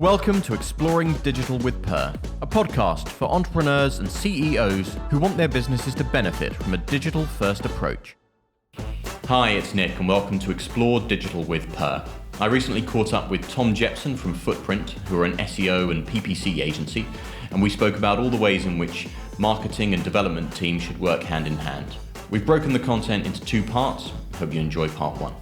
Welcome to Exploring Digital with Purr, a podcast for entrepreneurs and CEOs who want their businesses to benefit from a digital-first approach. Hi, it's Nick, and welcome to Explore Digital with Purr. I recently caught up with Tom Jepson from Footprint, who are an SEO and PPC agency, and we spoke about all the ways in which marketing and development teams should work hand in hand. We've broken the content into two parts. Hope you enjoy part one.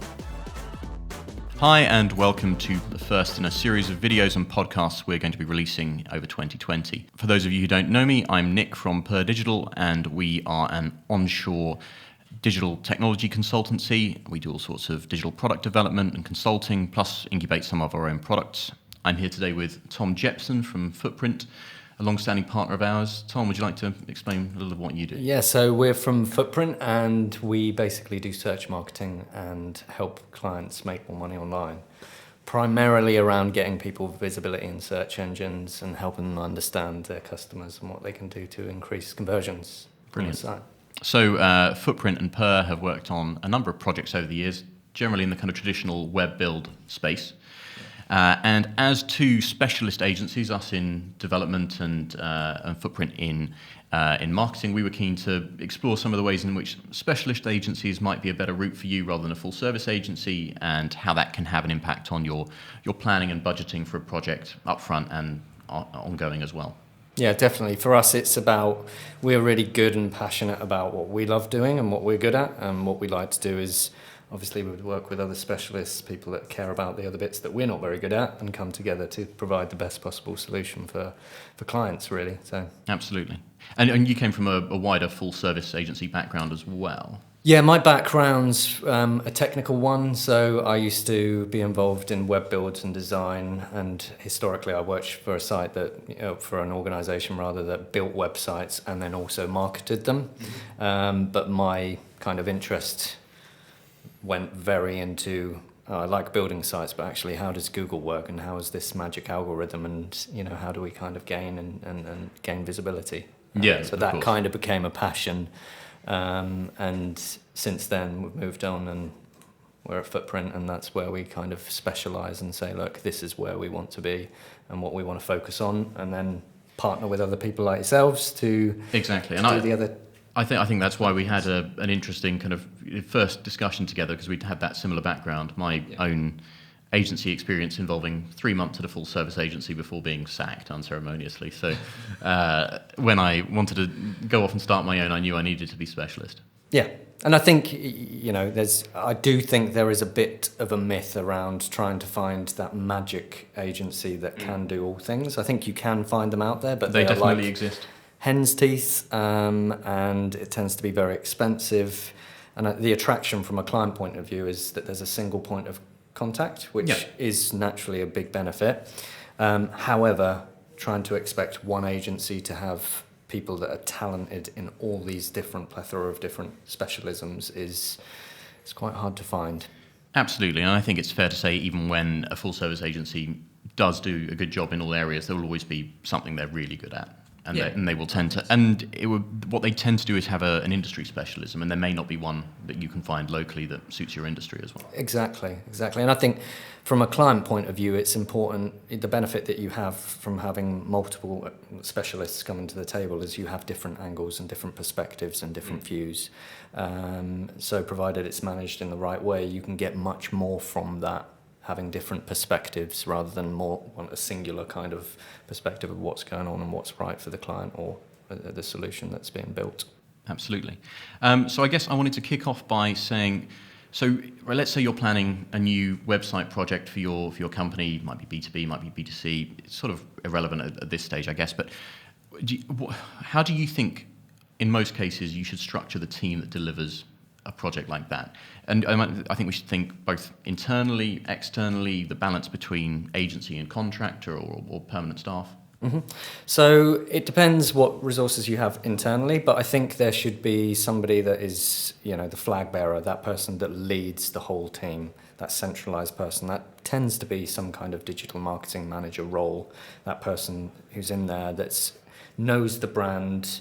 Hi, and welcome to the first in a series of videos and podcasts we're going to be releasing over 2020. For those of you who don't know me, I'm Nick from Purr Digital, and we are an onshore digital technology consultancy. We do all sorts of digital product development and consulting, plus incubate some of our own products. I'm here today with Tom Jepson from Footprint, a long-standing partner of ours. Tom, would you like to explain a little of what you do? Yeah, so we're from Footprint, and we basically do search marketing and help clients make more money online, primarily around getting people visibility in search engines and helping them understand their customers and what they can do to increase conversions. Brilliant. On the site. So Footprint and Purr have worked on a number of projects over the years, generally in the kind of traditional web build space. And as two specialist agencies, us in development and Footprint in marketing, we were keen to explore some of the ways in which specialist agencies might be a better route for you rather than a full service agency, and how that can have an impact on your planning and budgeting for a project upfront and ongoing as well. Yeah, definitely. For us, it's about, we're really good and passionate about what we love doing and what we're good at, and what we like to do is, obviously, we would work with other specialists, people that care about the other bits that we're not very good at, and come together to provide the best possible solution for clients, really. So absolutely. And you came from a wider full-service agency background as well. Yeah, my background's a technical one, so I used to be involved in web builds and design, and historically I worked for a site that, for an organisation rather, that built websites and then also marketed them. Mm-hmm. But my kind of interest went very into, I like building sites, but actually how does Google work, and how is this magic algorithm, and how do we kind of gain and gain visibility? So that kind of became a passion, and since then we've moved on and we're at Footprint, and that's where we kind of specialise and say, look, this is where we want to be and what we want to focus on, and then partner with other people like yourselves to do the other. I think that's why we had an interesting kind of first discussion together, because we'd had that similar background. My own agency experience involving 3 months at a full service agency before being sacked unceremoniously. So when I wanted to go off and start my own, I knew I needed to be specialist. Yeah, and I think I do think there is a bit of a myth around trying to find that magic agency that can do all things. I think you can find them out there, but they definitely exist. Hen's teeth, and it tends to be very expensive. And the attraction from a client point of view is that there's a single point of contact, which is naturally a big benefit. However, trying to expect one agency to have people that are talented in all these different plethora of different specialisms is quite hard to find. Absolutely, and I think it's fair to say even when a full service agency does do a good job in all areas, there will always be something they're really good at. And they will tend to, what they tend to do is have an industry specialism, and there may not be one that you can find locally that suits your industry as well. Exactly. And I think from a client point of view, it's important, the benefit that you have from having multiple specialists coming to the table is you have different angles and different perspectives and different views. So provided it's managed in the right way, you can get much more from that, having different perspectives rather than more a singular kind of perspective of what's going on and what's right for the client or the solution that's being built. Absolutely. So I guess I wanted to kick off by saying, so let's say you're planning a new website project for your company. It might be B2B, might be B2C. It's sort of irrelevant at this stage, I guess. But how do you think, in most cases, you should structure the team that delivers a project like that? And I think we should think both internally, externally, the balance between agency and contractor or permanent staff. Mm-hmm. So it depends what resources you have internally, but I think there should be somebody that is, the flag bearer, that person that leads the whole team, that centralized person. That tends to be some kind of digital marketing manager role, that person who's in there that knows the brand,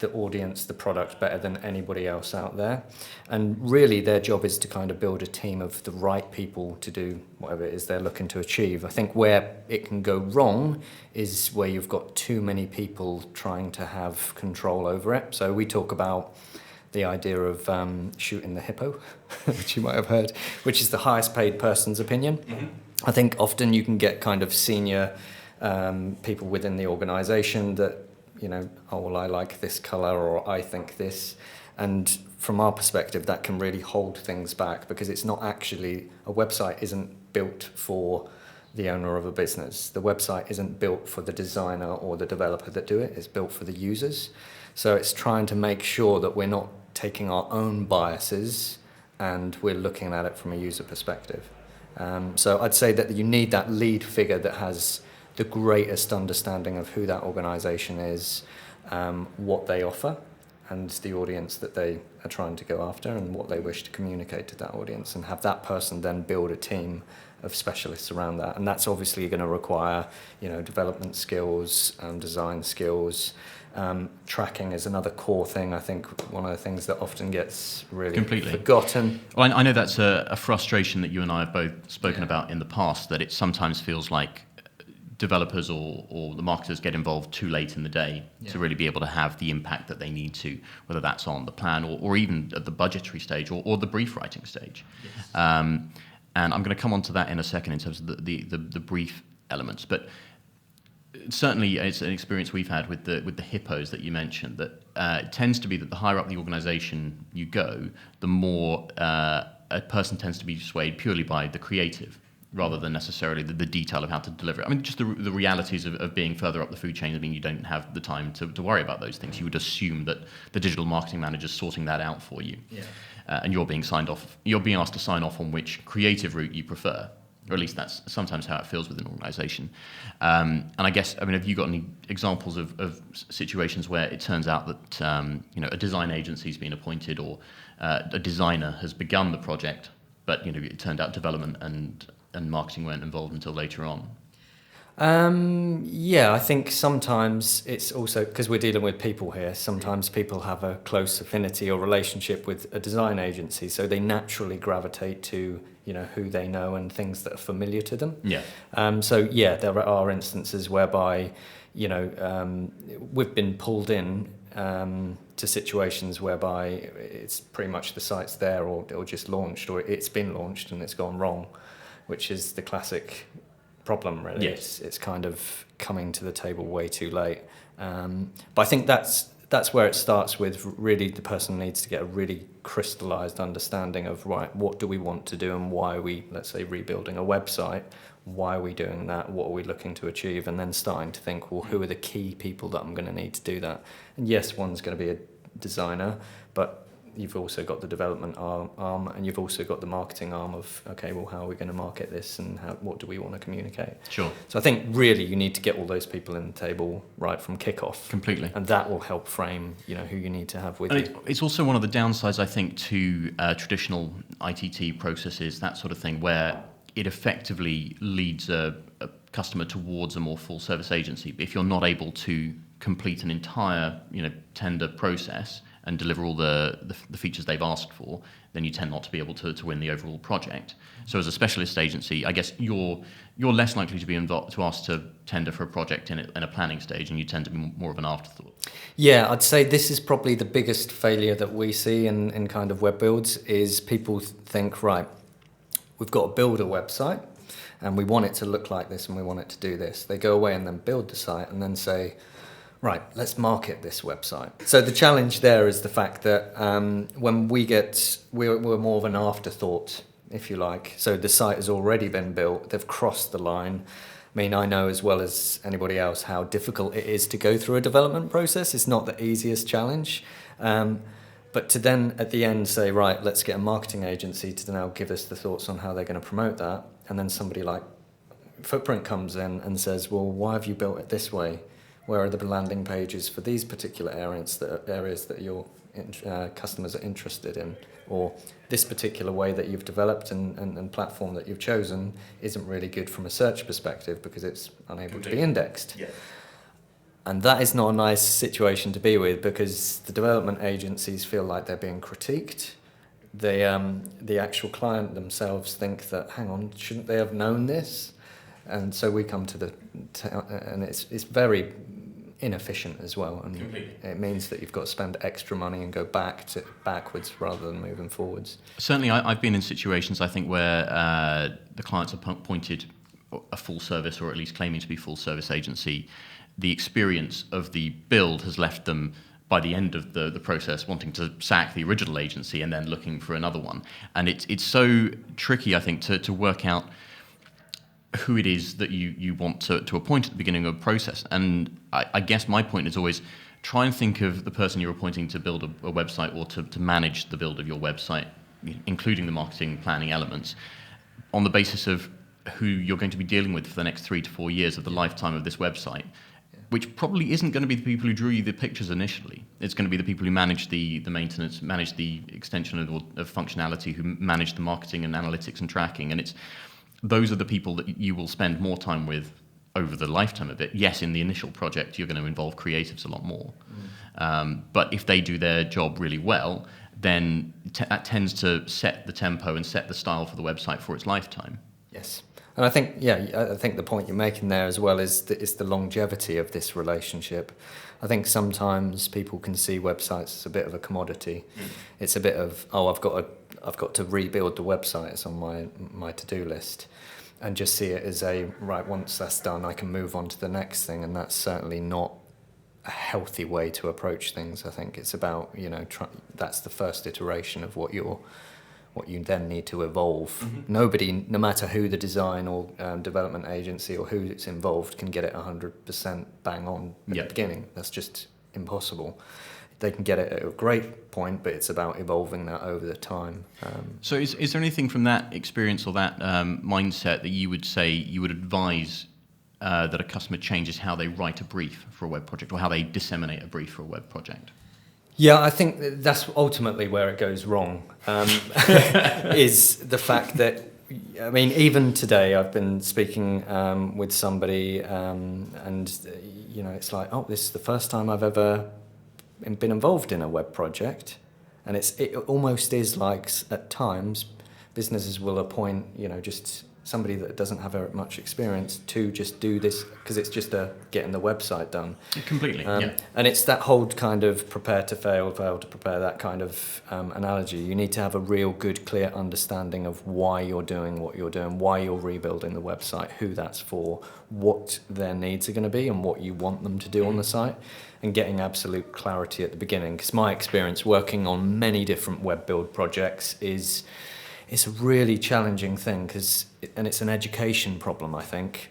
the audience, the product better than anybody else out there. And really their job is to kind of build a team of the right people to do whatever it is they're looking to achieve. I think where it can go wrong is where you've got too many people trying to have control over it. So we talk about the idea of shooting the hippo, which you might have heard, which is the highest paid person's opinion. Mm-hmm. I think often you can get kind of senior people within the organization that, oh, well, I like this color, or I think this. And from our perspective, that can really hold things back, because it's not actually, a website isn't built for the owner of a business. The website isn't built for the designer or the developer that do it. It's built for the users. So it's trying to make sure that we're not taking our own biases and we're looking at it from a user perspective. So I'd say that you need that lead figure that has the greatest understanding of who that organization is, what they offer, and the audience that they are trying to go after, and what they wish to communicate to that audience, and have that person then build a team of specialists around that. And that's obviously going to require, development skills, design skills. Tracking is another core thing. I think one of the things that often gets really completely forgotten. Well, I know that's a frustration that you and I have both spoken about in the past, that it sometimes feels like developers or the marketers get involved too late in the day to really be able to have the impact that they need to, whether that's on the plan or even at the budgetary stage or the brief writing stage. Yes. And I'm going to come on to that in a second in terms of the brief elements. But certainly it's an experience we've had with the hippos that you mentioned, that it tends to be that the higher up the organization you go, the more a person tends to be swayed purely by the creative, rather than necessarily the detail of how to deliver it. I mean, just the realities of being further up the food chain. I mean, you don't have the time to worry about those things. You would assume that the digital marketing manager's sorting that out for you. Yeah. And you're being asked to sign off on which creative route you prefer, or at least that's sometimes how it feels with an organization. And I guess, have you got any examples of situations where it turns out that, a design agency's been appointed, or a designer has begun the project, but, it turned out development and marketing weren't involved until later on? I think sometimes it's also, because we're dealing with people here, sometimes people have a close affinity or relationship with a design agency, so they naturally gravitate to, who they know and things that are familiar to them. Yeah. There are instances whereby, we've been pulled in to situations whereby it's pretty much the site's there or just launched, or it's been launched and it's gone wrong, which is the classic problem, really. Yes. It's kind of coming to the table way too late. But I think that's where it starts with. Really, the person needs to get a really crystallized understanding of, right, what do we want to do and why are we, let's say, rebuilding a website? Why are we doing that? What are we looking to achieve? And then starting to think, well, who are the key people that I'm going to need to do that? And yes, one's going to be a designer, but you've also got the development arm, and you've also got the marketing arm of, okay, well, how are we going to market this, and what do we want to communicate? Sure. So I think really you need to get all those people in the table right from kickoff. Completely. And that will help frame, who you need to have with you. It's also one of the downsides, I think, to traditional ITT processes, that sort of thing, where it effectively leads a customer towards a more full service agency. But if you're not able to complete an entire, tender process and deliver all the features they've asked for, then you tend not to be able to win the overall project. So as a specialist agency, I guess you're less likely to be involved, to ask to tender for a project in a planning stage, and you tend to be more of an afterthought. Yeah, I'd say this is probably the biggest failure that we see in kind of web builds, is people think, right, we've got to build a website and we want it to look like this and we want it to do this. They go away and then build the site and then say, right, let's market this website. So the challenge there is the fact that when we're more of an afterthought, if you like. So the site has already been built, they've crossed the line. I mean, I know as well as anybody else how difficult it is to go through a development process. It's not the easiest challenge. But to then at the end say, right, let's get a marketing agency to now give us the thoughts on how they're going to promote that. And then somebody like Footprint comes in and says, well, why have you built it this way? Where are the landing pages for these particular areas that your customers are interested in? Or this particular way that you've developed and platform that you've chosen isn't really good from a search perspective because it's unable to be indexed. Yeah. And that is not a nice situation to be with, because the development agencies feel like they're being critiqued. The actual client themselves think that, hang on, shouldn't they have known this? And so we come to and it's very inefficient as well. And Completely. it means that you've got to spend extra money and go backwards rather than moving forwards. Certainly, I've been in situations, I think, where the clients have appointed a full service, or at least claiming to be full service agency. The experience of the build has left them, by the end of the process, wanting to sack the original agency and then looking for another one. And it's so tricky, I think, to work out who it is that you want to appoint at the beginning of a process. And I guess my point is always try and think of the person you're appointing to build a website, or to manage the build of your website, including the marketing planning elements, on the basis of who you're going to be dealing with for the next 3 to 4 years of the lifetime of this website, which probably isn't going to be the people who drew you the pictures initially. It's going to be the people who manage the maintenance, manage the extension of functionality, who manage the marketing and analytics and tracking. And those are the people that you will spend more time with over the lifetime of it. Yes, in the initial project, you're going to involve creatives a lot more. But if they do their job really well, then that tends to set the tempo and set the style for the website for its lifetime. Yes. And I think the point you're making there as well is the longevity of this relationship. I think sometimes people can see websites as a bit of a commodity. It's a bit of, I've got to rebuild the website. It's on my to-do list, and just see it as once that's done, I can move on to the next thing. And that's certainly not a healthy way to approach things. I think it's about, that's the first iteration of what you then need to evolve. Mm-hmm. Nobody, no matter who the design or development agency or who's involved, can get it 100% bang on at the beginning. That's just impossible. They can get it at a great point, but it's about evolving that over the time. So is there anything from that experience or that mindset that you would say you would advise that a customer changes how they write a brief for a web project, or how they disseminate a brief for a web project? Yeah, I think that's ultimately where it goes wrong, is the fact that, even today I've been speaking with somebody and, it's like, this is the first time I've ever been involved in a web project. And it almost is like, at times, businesses will appoint, just somebody that doesn't have very much experience to just do this, because it's just getting the website done. Completely, And it's that whole kind of prepare to fail to prepare, that kind of analogy. You need to have a real good, clear understanding of why you're doing what you're doing, why you're rebuilding the website, who that's for, what their needs are going to be, and what you want them to do on the site, and getting absolute clarity at the beginning. Because my experience working on many different web build projects is, it's a really challenging thing, and it's an education problem, I think.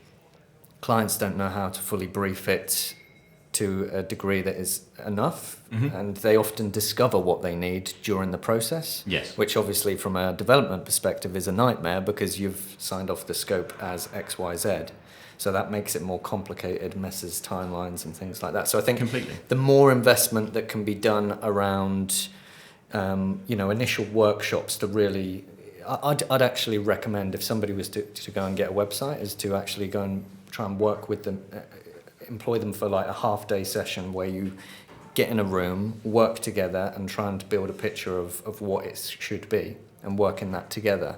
Clients don't know how to fully brief it to a degree that is enough, and they often discover what they need during the process, which obviously from a development perspective is a nightmare, because you've signed off the scope as XYZ. So that makes it more complicated, messes timelines and things like that. So I think the more investment that can be done around initial workshops to really... I'd actually recommend, if somebody was to go and get a website, is to actually go and try and work with them, employ them for like a half-day session where you get in a room, work together, and try and build a picture of what it should be, and work in that together.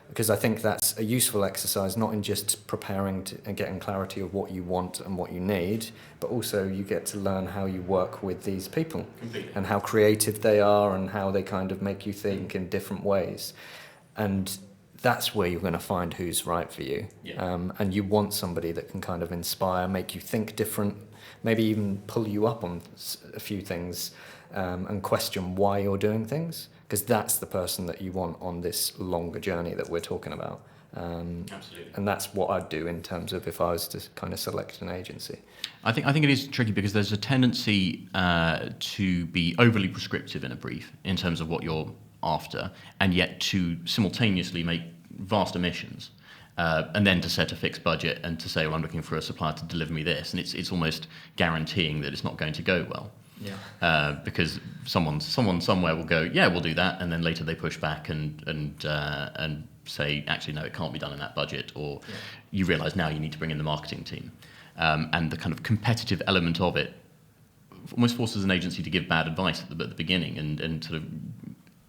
Because I think that's a useful exercise, not in just preparing and getting clarity of what you want and what you need, but also you get to learn how you work with these people and how creative they are and how they kind of make you think in different ways. And that's where you're going to find who's right for you. And you want somebody that can kind of inspire, make you think different, maybe even pull you up on a few things, and question why you're doing things, because that's the person that you want on this longer journey that we're talking about. Absolutely. And that's what I'd do in terms of if I was to kind of select an agency. I think it is tricky, because there's a tendency to be overly prescriptive in a brief in terms of what you're after, and yet to simultaneously make vast omissions, and then to set a fixed budget and to say, well, I'm looking for a supplier to deliver me this, and it's almost guaranteeing that it's not going to go well. Because someone somewhere will go, yeah, we'll do that, and then later they push back and say, actually, no, it can't be done in that budget, or you realise now you need to bring in the marketing team. and the kind of competitive element of it almost forces an agency to give bad advice at the beginning, and sort of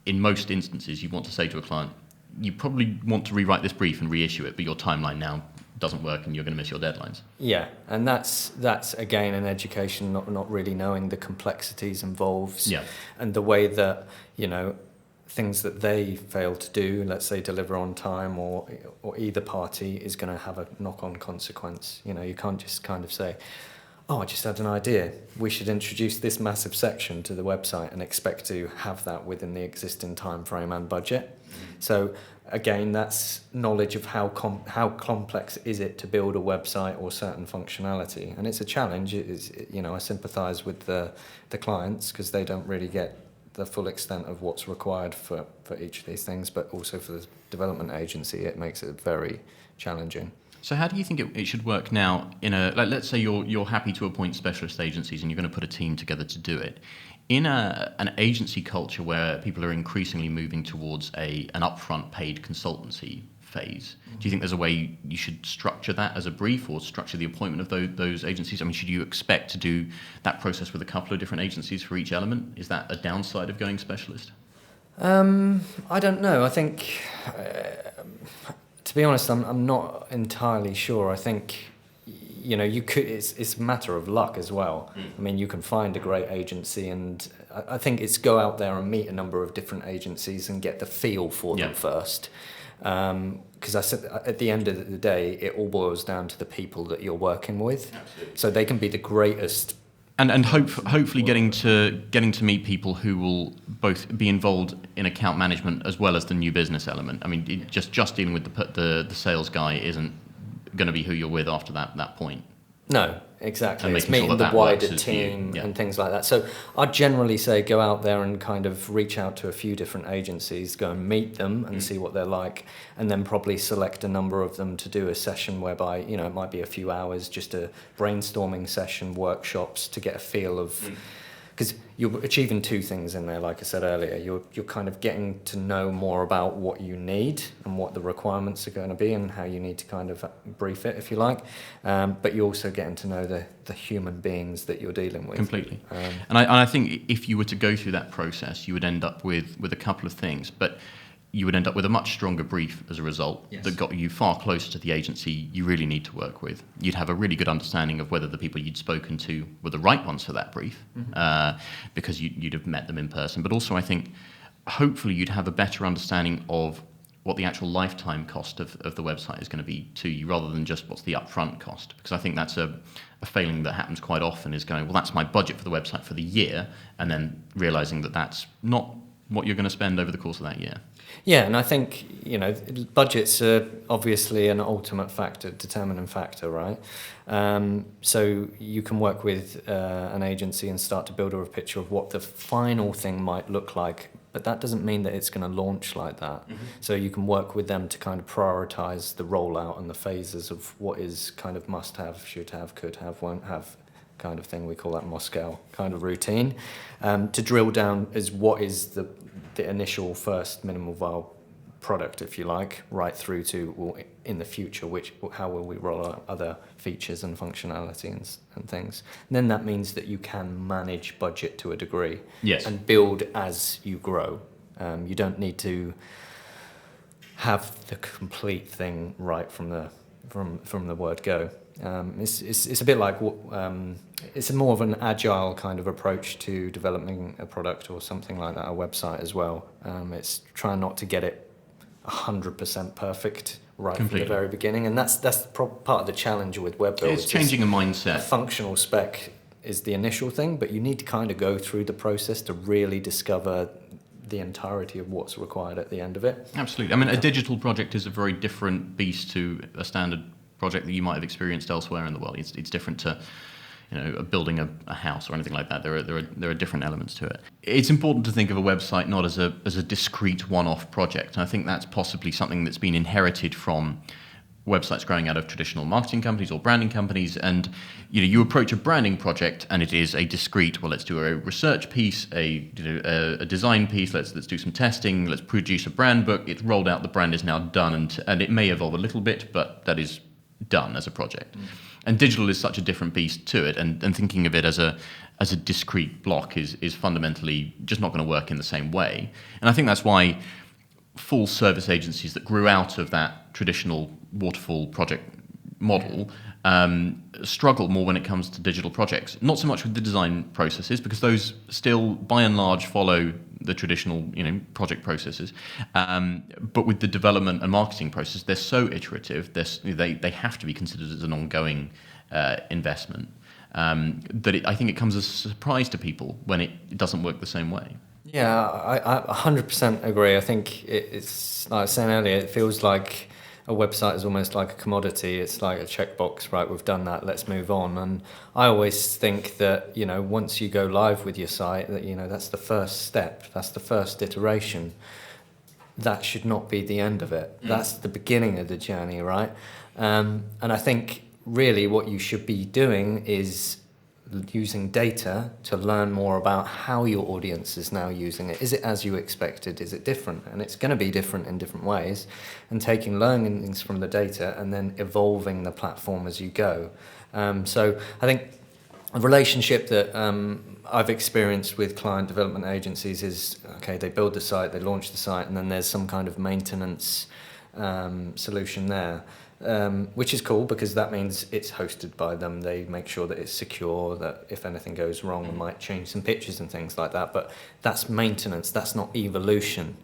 in most instances you want to say to a client, you probably want to rewrite this brief and reissue it, but your timeline now doesn't work and you're going to miss your deadlines. Yeah, and that's again an education, not really knowing the complexities involved, and the way that, you know, things that they fail to do, let's say deliver on time, or either party, is going to have a knock-on consequence. You know, you can't just kind of say, oh, I just had an idea, we should introduce this massive section to the website and expect to have that within the existing time frame and budget. So again, that's knowledge of how complex is it to build a website or certain functionality, and it's a challenge. It is, you know, I sympathise with the clients because they don't really get the full extent of what's required for each of these things, but also for the development agency, it makes it very challenging. So how do you think it should work now in a, like, let's say you're happy to appoint specialist agencies and you're going to put a team together to do it. In an agency culture where people are increasingly moving towards an upfront paid consultancy phase, do you think there's a way you should structure that as a brief, or structure the appointment of those agencies? I mean, should you expect to do that process with a couple of different agencies for each element? Is that a downside of going specialist? I don't know. I think, to be honest, I'm not entirely sure. I think, you know, you could. It's a matter of luck as well. I mean, you can find a great agency, and I think it's go out there and meet a number of different agencies and get the feel for them first. Because I said at the end of the day, it all boils down to the people that you're working with. Absolutely. So they can be the greatest. And hopefully getting to meet people who will both be involved in account management as well as the new business element. I mean, just dealing with the sales guy isn't going to be who you're with after that point. No, exactly. And It's making meeting sure the wider team and things like that. So I'd generally say go out there and kind of reach out to a few different agencies, go and meet them and see what they're like, and then probably select a number of them to do a session whereby, you know, it might be a few hours, just a brainstorming session, workshops to get a feel of... Because you're achieving two things in there, like I said earlier. You're kind of getting to know more about what you need and what the requirements are going to be and how you need to kind of brief it, if you like. But you're also getting to know the human beings that you're dealing with. Completely. And I think if you were to go through that process, you would end up with a couple of things. But you would end up with a much stronger brief as a result that got you far closer to the agency you really need to work with. You'd have a really good understanding of whether the people you'd spoken to were the right ones for that brief, because you'd have met them in person. But also, I think, hopefully you'd have a better understanding of what the actual lifetime cost of the website is going to be to you, rather than just what's the upfront cost. Because I think that's a failing that happens quite often, is going, well, that's my budget for the website for the year, and then realising that that's not what you're going to spend over the course of that year. Yeah, and I think, you know, budgets are obviously an ultimate factor, determining factor, right? So you can work with an agency and start to build a picture of what the final thing might look like, but that doesn't mean that it's going to launch like that. So you can work with them to kind of prioritise the rollout and the phases of what is kind of must have, should have, could have, won't have kind of thing. We call that Moscow kind of routine. To drill down is what is the initial first minimal viable product, if you like, right through to, well, in the future, how will we roll out other features and functionality and things. And then that means that you can manage budget to a degree, and build as you grow. You don't need to have the complete thing right from the word go. It's a bit like it's more of an agile kind of approach to developing a product or something like that, a website as well. It's trying not to get it 100% perfect right from the very beginning, and that's part of the challenge with web build. It's changing a mindset. A functional spec is the initial thing, but you need to kind of go through the process to really discover the entirety of what's required at the end of it. Absolutely. I mean, a digital project is a very different beast to a standard project that you might have experienced elsewhere in the world. It's different to, you know, building a house or anything like that. There are different elements to it. It's important to think of a website not as a discrete one-off project. And I think that's possibly something that's been inherited from websites growing out of traditional marketing companies or branding companies. And you approach a branding project and it is a discrete, well, let's do a research piece, a design piece, let's do some testing, let's produce a brand book. It's rolled out, the brand is now done, and it may evolve a little bit, but that is done as a project. And digital is such a different beast to it, and thinking of it as a discrete block is fundamentally just not going to work in the same way. And I think that's why full service agencies that grew out of that traditional waterfall project model struggle more when it comes to digital projects. Not so much with the design processes, because those still, by and large, follow the traditional, project processes. But with the development and marketing process, they're so iterative. They have to be considered as an ongoing investment. That I think it comes as a surprise to people when it doesn't work the same way. Yeah, I 100% agree. I think it's like I was saying earlier, it feels like a website is almost like a commodity. It's like a checkbox, right? We've done that, let's move on. And I always think that, once you go live with your site, that, that's the first step, that's the first iteration. That should not be the end of it. That's the beginning of the journey, right? And I think really what you should be doing is using data to learn more about how your audience is now using it. Is it as you expected? Is it different? And it's going to be different in different ways. And taking learnings from the data and then evolving the platform as you go. So I think a relationship that I've experienced with client development agencies is, okay, they build the site, they launch the site, and then there's some kind of maintenance solution there. Which is cool because that means it's hosted by them. They make sure that it's secure, that if anything goes wrong, they might change some pictures and things like that. But that's maintenance, that's not evolution.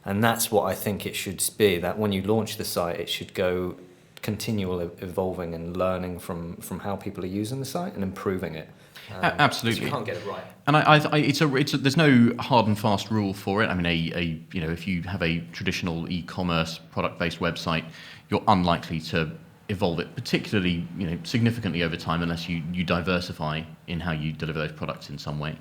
And that's what I think it should be, that when you launch the site, it should go continual evolving and learning from how people are using the site and improving it. Absolutely, you can't get it right. And there's no hard and fast rule for it. I mean, if you have a traditional e-commerce product-based website, you're unlikely to evolve it particularly, significantly over time unless you diversify in how you deliver those products in some way.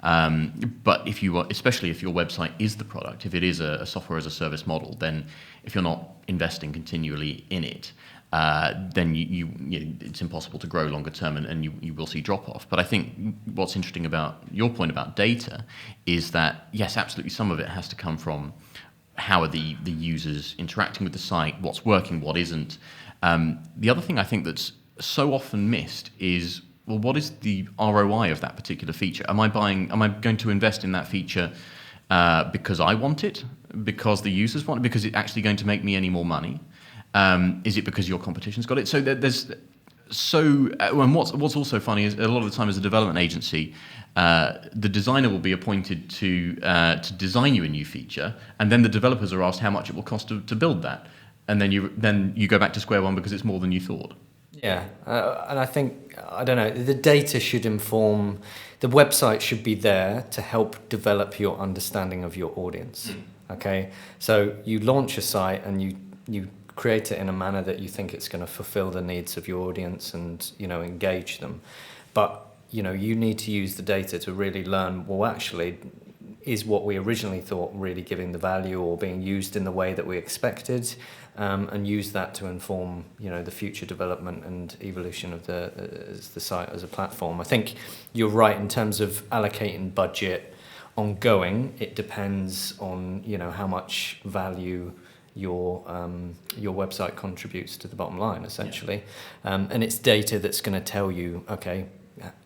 But especially if your website is the product, if it is a software as a service model, then if you're not investing continually in it, then it's impossible to grow longer term, and you will see drop off. But I think what's interesting about your point about data is that, yes, absolutely, some of it has to come from how are the users interacting with the site, what's working, what isn't. The other thing I think that's so often missed is, well, what is the ROI of that particular feature? Am I going to invest in that feature because I want it, because the users want it, because it's actually going to make me any more money? Is it because your competition's got it? So and what's also funny is a lot of the time as a development agency, the designer will be appointed to design you a new feature, and then the developers are asked how much it will cost to build that, and then you go back to square one because it's more than you thought. Yeah, and I think, I don't know, the data should inform, the website should be there to help develop your understanding of your audience. Okay, so you launch a site and you create it in a manner that you think it's going to fulfill the needs of your audience and engage them, but you need to use the data to really learn, well, actually, is what we originally thought really giving the value or being used in the way that we expected, and use that to inform the future development and evolution of the site as a platform. I think you're right in terms of allocating budget ongoing. It depends on how much value your website contributes to the bottom line, essentially. And it's data that's going to tell you, okay,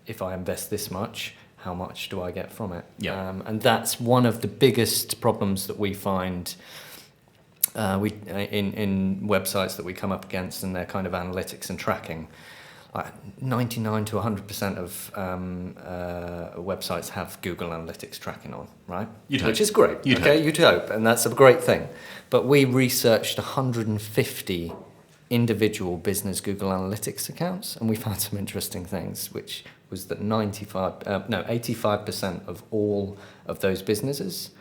if I invest this much, how much do I get from it? And that's one of the biggest problems that we find in websites that we come up against, and their kind of analytics and tracking. 99 to 100% of websites have Google Analytics tracking on, right? Which is great. You'd hope, and that's a great thing. But we researched 150 individual business Google Analytics accounts, and we found some interesting things, which was that 85% of all of those businesses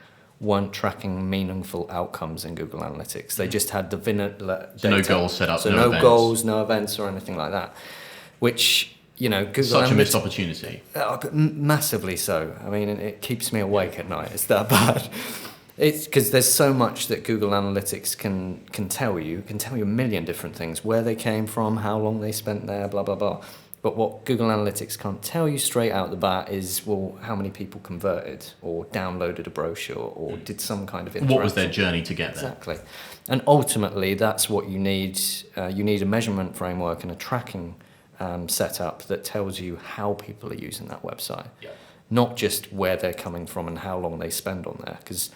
weren't tracking meaningful outcomes in Google Analytics. They just had the vanilla data. No goals set up, so no goals, no events or anything like that. Which, Google such Analytics, a missed opportunity. Massively so. I mean, it keeps me awake at night. It's that bad. It's because there's so much that Google Analytics can tell you. It can tell you a million different things: where they came from, how long they spent there, blah blah blah. But what Google Analytics can't tell you straight out the bat is, well, how many people converted or downloaded a brochure or did some kind of interaction. What was their journey to get there? Exactly. And ultimately, that's what you need. You need a measurement framework and a tracking set up that tells you how people are using that website, Yeah. not just where they're coming from and how long they spend on there. Because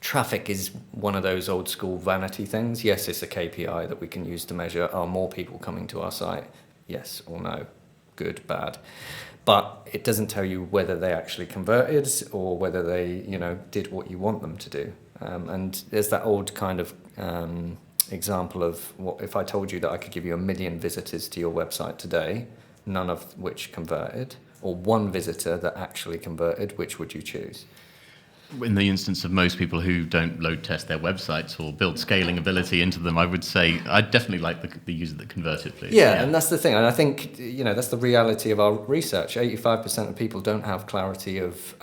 traffic is one of those old school vanity things. Yes, it's a KPI that we can use to measure, are more people coming to our site? Yes or no, good, bad. But it doesn't tell you whether they actually converted or whether they, did what you want them to do. And there's that old kind of example of what if I told you that I could give you 1 million visitors to your website today, none of which converted, or one visitor that actually converted, which would you choose? In the instance of most people who don't load test their websites or build scaling ability into them, I would say I'd definitely like the user that converted, please. Yeah, and that's the thing. And I think, that's the reality of our research. 85% of people don't have clarity of,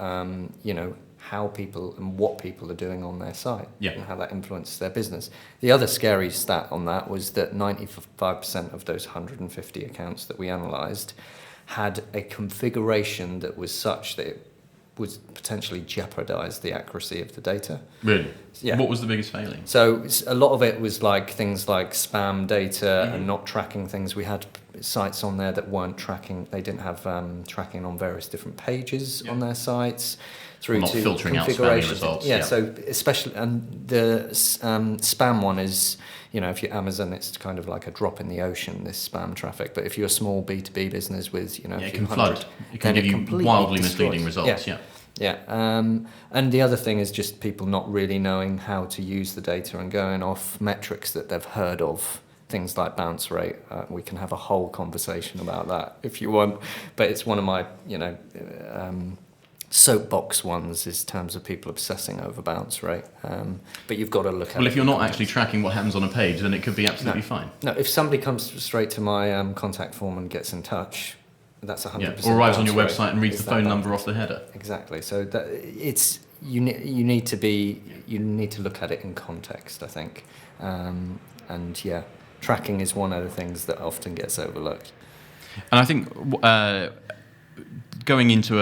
how people and what people are doing on their site, and how that influences their business. The other scary stat on that was that 95% of those 150 accounts that we analysed had a configuration that was such that it would potentially jeopardise the accuracy of the data. Really? Yeah. What was the biggest failing? So a lot of it was like things like spam data and not tracking things. We had sites on there that weren't tracking. They didn't have tracking on various different pages on their sites. Through not to filtering out configuration. spamming results. Yeah, so especially, and the spam one is, if you're Amazon, it's kind of like a drop in the ocean, this spam traffic. But if you're a small B2B business with, it can flood. It can give you wildly misleading results. Yeah. And the other thing is just people not really knowing how to use the data and going off metrics that they've heard of. Things like bounce rate. We can have a whole conversation about that if you want. But it's one of my, soapbox ones is terms of people obsessing over bounce rate. But you've got to look at it. Well, if you're not actually tracking what happens on a page, then it could be absolutely fine. No, if somebody comes straight to my contact form and gets in touch, that's 100%. Or arrives on your website and reads the phone number off the header. Exactly. So that it's you need to look at it in context, I think. Tracking is one of the things that often gets overlooked. And I think going into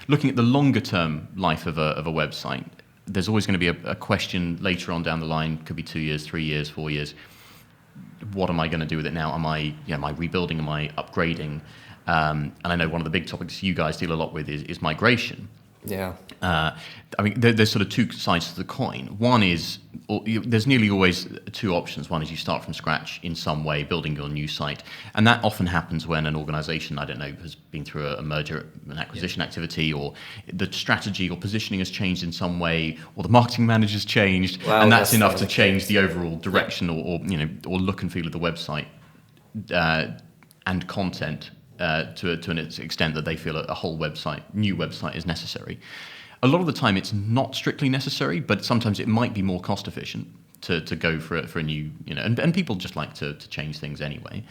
looking at the longer term life of a website, there's always going to be a question later on down the line, could be 2 years, 3 years, 4 years. What am I going to do with it now? Am I rebuilding? Am I upgrading? And I know one of the big topics you guys deal a lot with is migration. Yeah. There's sort of two sides to the coin. One is there's nearly always two options. One is you start from scratch in some way, building your new site, and that often happens when an organisation, has been through a merger, an acquisition activity, or the strategy or positioning has changed in some way, or the marketing manager's changed, and that's enough to change the overall direction or look and feel of the website and content. To an extent that they feel a whole new website is necessary. A lot of the time it's not strictly necessary, but sometimes it might be more cost efficient to go for a new, and people just like to change things anyway.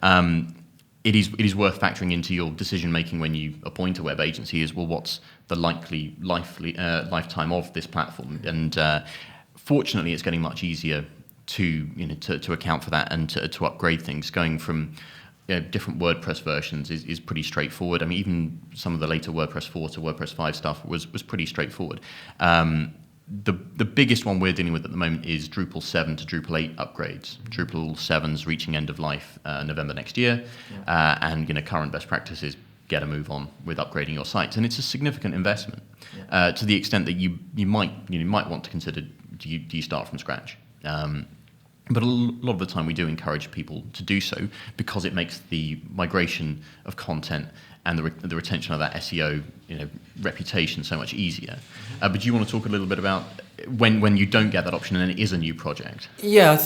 It is worth factoring into your decision making when you appoint a web agency is, well, what's the likely lifetime of this platform? And fortunately it's getting much easier to account for that and to upgrade things. Going from different WordPress versions is pretty straightforward. I mean, even some of the later WordPress 4 to WordPress 5 stuff was pretty straightforward. The biggest one we're dealing with at the moment is Drupal 7 to Drupal 8 upgrades. Drupal 7's reaching end of life November next year, and current best practice is get a move on with upgrading your sites, and it's a significant investment to the extent that you might want to consider do you start from scratch. But a lot of the time we do encourage people to do so because it makes the migration of content and the retention of that SEO reputation so much easier. But do you want to talk a little bit about when you don't get that option and it is a new project? Yeah,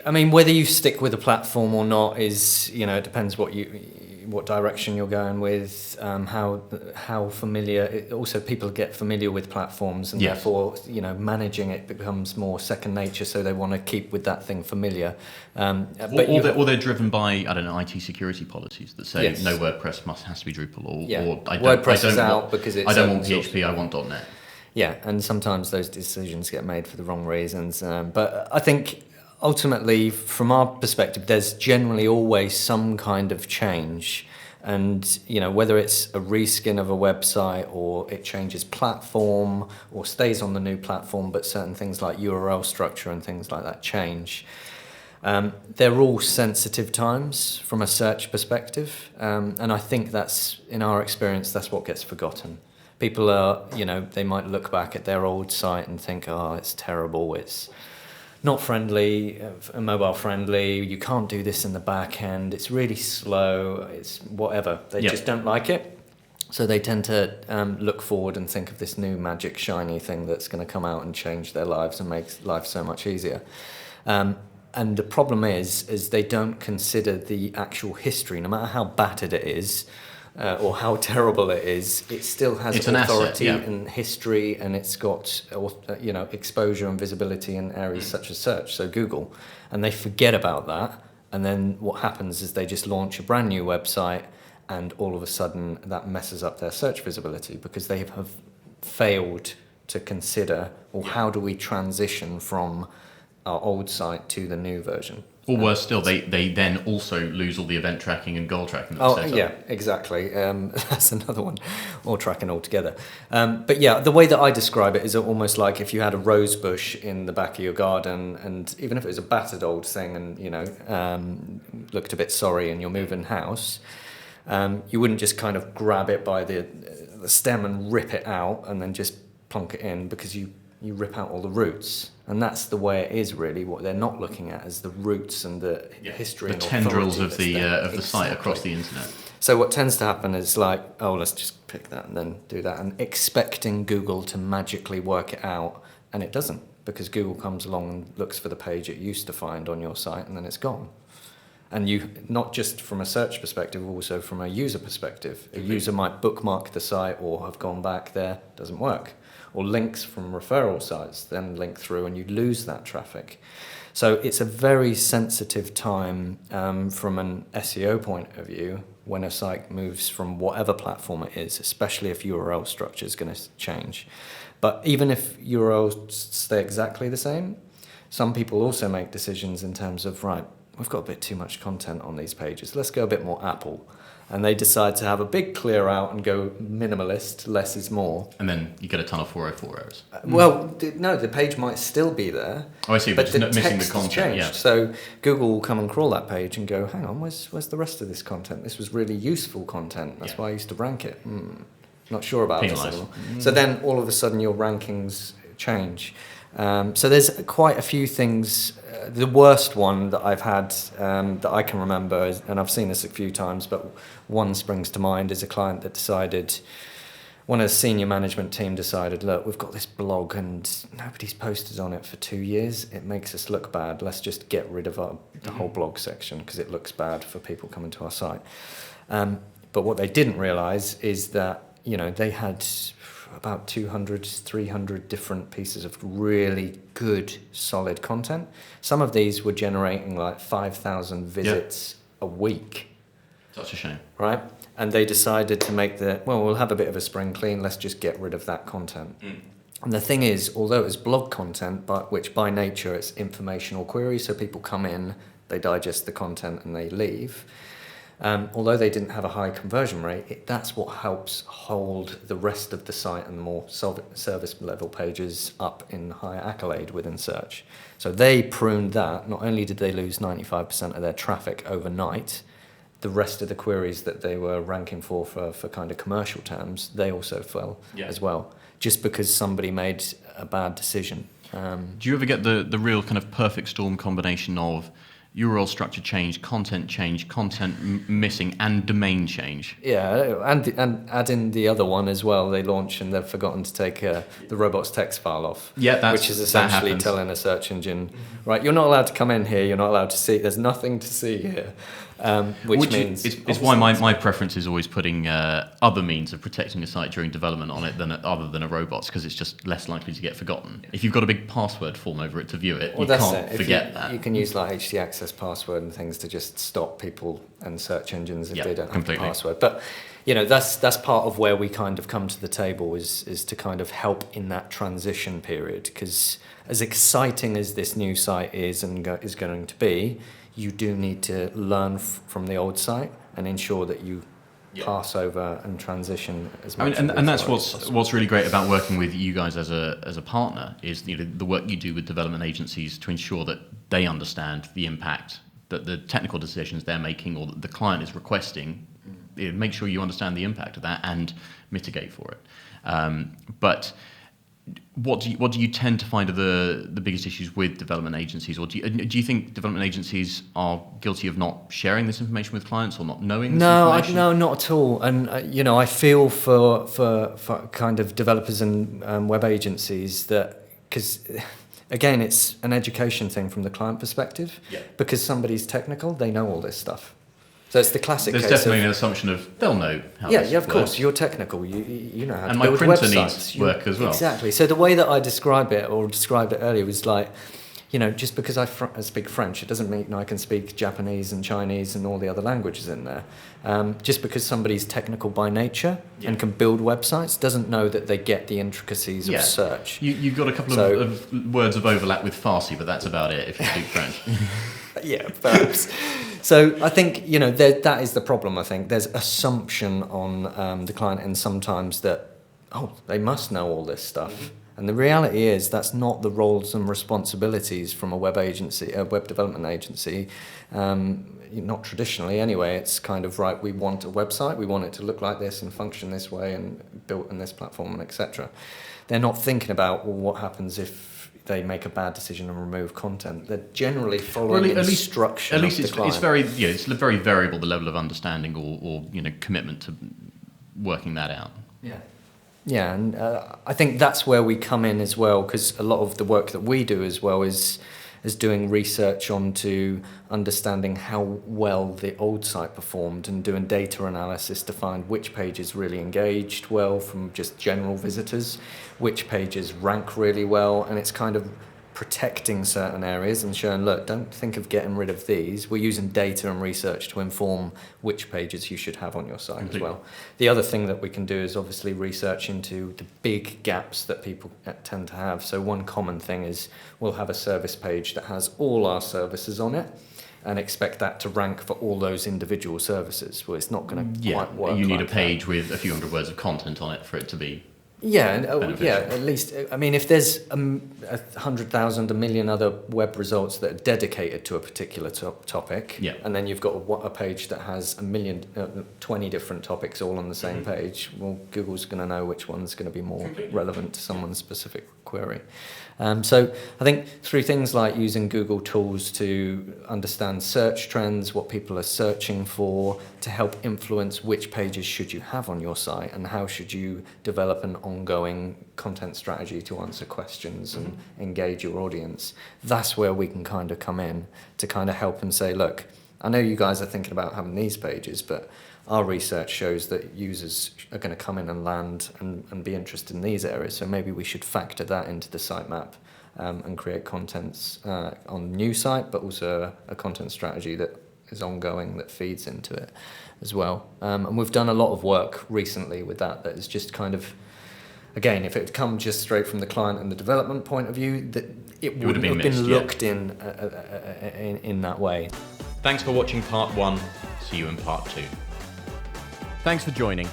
I mean, whether you stick with a platform or not is, it depends what direction you're going with, how familiar. Also, people get familiar with platforms, and therefore, managing it becomes more second nature. So they want to keep with that thing familiar. Or they're driven by IT security policies that say no WordPress has to be Drupal, or WordPress is out because it's I don't want PHP, I want .NET. Yeah, and sometimes those decisions get made for the wrong reasons. But I think ultimately, from our perspective, there's generally always some kind of change. And, whether it's a reskin of a website or it changes platform or stays on the new platform, but certain things like URL structure and things like that change. They're all sensitive times from a search perspective, and I think that's, in our experience, that's what gets forgotten. People are, they might look back at their old site and think, oh, it's terrible, it's not friendly, mobile friendly, you can't do this in the back end, it's really slow, it's whatever. They just don't like it. So they tend to look forward and think of this new magic shiny thing that's going to come out and change their lives and make life so much easier. And the problem is they don't consider the actual history. No matter how battered it is or how terrible it is, it still has authority and history, and it's got exposure and visibility in areas such as search, so Google. And they forget about that, and then what happens is they just launch a brand new website, and all of a sudden that messes up their search visibility because they have failed to consider, well, how do we transition from our old site to the new version? Or worse still, they then also lose all the event tracking and goal tracking. Exactly. That's another one, or tracking altogether. But yeah, the way that I describe it is almost like if you had a rose bush in the back of your garden, and even if it was a battered old thing and, looked a bit sorry in your moving house, you wouldn't just kind of grab it by the stem and rip it out and then just plonk it in, because you rip out all the roots. And that's the way it is, really. What they're not looking at is the roots and the history, the and tendrils of the exactly. site across the internet. So what tends to happen is like, oh, let's just pick that and then do that, and expecting Google to magically work it out, and it doesn't, because Google comes along and looks for the page it used to find on your site, and then it's gone. And you, not just from a search perspective, also from a user perspective. A user might bookmark the site or have gone back there, doesn't work. Or links from referral sites then link through, and you lose that traffic. So it's a very sensitive time from an SEO point of view when a site moves from whatever platform it is, especially if URL structure is going to change. But even if URLs stay exactly the same, some people also make decisions in terms of, right, we've got a bit too much content on these pages, let's go a bit more Apple. And they decide to have a big clear out and go minimalist, less is more. And then you get a ton of 404 errors. Well, no, the page might still be there. Oh, I see, but just missing the text content. has changed. Yeah. So Google will come and crawl that page and go, hang on, where's the rest of this content? This was really useful content. That's why I used to rank it. Not sure about this anymore. So then all of a sudden your rankings change. So there's quite a few things. The worst one that I've had that I can remember, and I've seen this a few times, but one springs to mind, is a client that decided, one of the senior management team decided, look, we've got this blog and nobody's posted on it for 2 years. It makes us look bad. Let's just get rid of the whole blog section because it looks bad for people coming to our site. But what they didn't realise is that, they had about 200, 300 different pieces of really good, solid content. Some of these were generating like 5,000 visits a week. Such a shame. Right? And they decided to make we'll have a bit of a spring clean, let's just get rid of that content. And the thing is, although it was blog content, but which by nature it's informational queries, so people come in, they digest the content and they leave. Although they didn't have a high conversion rate, that's what helps hold the rest of the site and the more service level pages up in higher accolade within search. So they pruned that. Not only did they lose 95% of their traffic overnight, the rest of the queries that they were ranking for kind of commercial terms, they also fell as well, just because somebody made a bad decision. Do you ever get the real kind of perfect storm combination of URL structure change, content missing, and domain change? Yeah, and add in the other one as well. They launch and they've forgotten to take the robots text file off. Yeah, which is essentially telling a search engine, right, you're not allowed to come in here. You're not allowed to see. There's nothing to see here. Which means it's why my preference is always putting other means of protecting a site during development on it other than a robots, because it's just less likely to get forgotten. If you've got a big password form over it to view it, you can't forget that. You can use like htaccess password and things to just stop people and search engines if they don't have the password. But that's part of where we kind of come to the table is to kind of help in that transition period, because as exciting as this new site is and is going to be, you do need to learn from the old site and ensure that you pass over and transition as I much. mean, and that's as possible. what's really great about working with you guys as a partner is the work you do with development agencies to ensure that they understand the impact that the technical decisions they're making or that the client is requesting. Make sure you understand the impact of that and mitigate for it. But what do you tend to find are the biggest issues with development agencies, or do you think development agencies are guilty of not sharing this information with clients or not knowing this information? No, not at all. And I feel for kind of developers and web agencies that, because again, it's an education thing from the client perspective. Yeah. Because somebody's technical, they know all this stuff. So it's the classic There's case definitely of, an assumption of they'll know how yeah, this of course, works. you're technical. You know how And to my build printer websites. needs work as well. Exactly. So the way that I described it earlier was like, just because I speak French, it doesn't mean I can speak Japanese and Chinese and all the other languages in there. Just because somebody's technical by nature and can build websites doesn't know that they get the intricacies of search. You've got a couple of words of overlap with Farsi, but that's about it if you speak French. Yeah, perhaps. So I think, that is the problem, I think. There's assumption on the client end sometimes that, they must know all this stuff. Mm-hmm. And the reality is that's not the roles and responsibilities from a web development agency. Not traditionally anyway. It's kind of, right, we want a website, we want it to look like this and function this way and built in this platform and etc. They're not thinking about, what happens if they make a bad decision and remove content. They're generally following instruction. At least of the client. it's very variable, the level of understanding or commitment to working that out. Yeah, and I think that's where we come in as well, because a lot of the work that we do as well is doing research onto understanding how well the old site performed and doing data analysis to find which pages really engaged well from just general visitors, which pages rank really well, and it's kind of protecting certain areas and showing, look, don't think of getting rid of these. We're using data and research to inform which pages you should have on your site as well. The other thing that we can do is obviously research into the big gaps that people tend to have. So one common thing is we'll have a service page that has all our services on it and expect that to rank for all those individual services. Well, it's not going to quite work. You need like a page with a few hundred words of content on it for it to be at least, I mean, if there's 100,000, 1 million other web results that are dedicated to a particular topic, and then you've got a page that has 20 different topics all on the same page, well, Google's going to know which one's going to be more relevant to someone's specific query. So I think through things like using Google tools to understand search trends, what people are searching for, to help influence which pages should you have on your site and how should you develop an ongoing content strategy to answer questions and engage your audience, that's where we can kind of come in to kind of help and say, look, I know you guys are thinking about having these pages, but our research shows that users are going to come in and land and be interested in these areas. So maybe we should factor that into the sitemap and create contents on the new site, but also a content strategy that is ongoing that feeds into it as well. And we've done a lot of work recently with that is just kind of, again, if it had come just straight from the client and the development point of view, that it wouldn't have been looked in that way. Thanks for watching part 1. See you in part 2. Thanks for joining.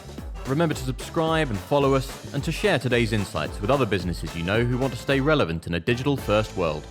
Remember to subscribe and follow us, and to share today's insights with other businesses you know who want to stay relevant in a digital-first world.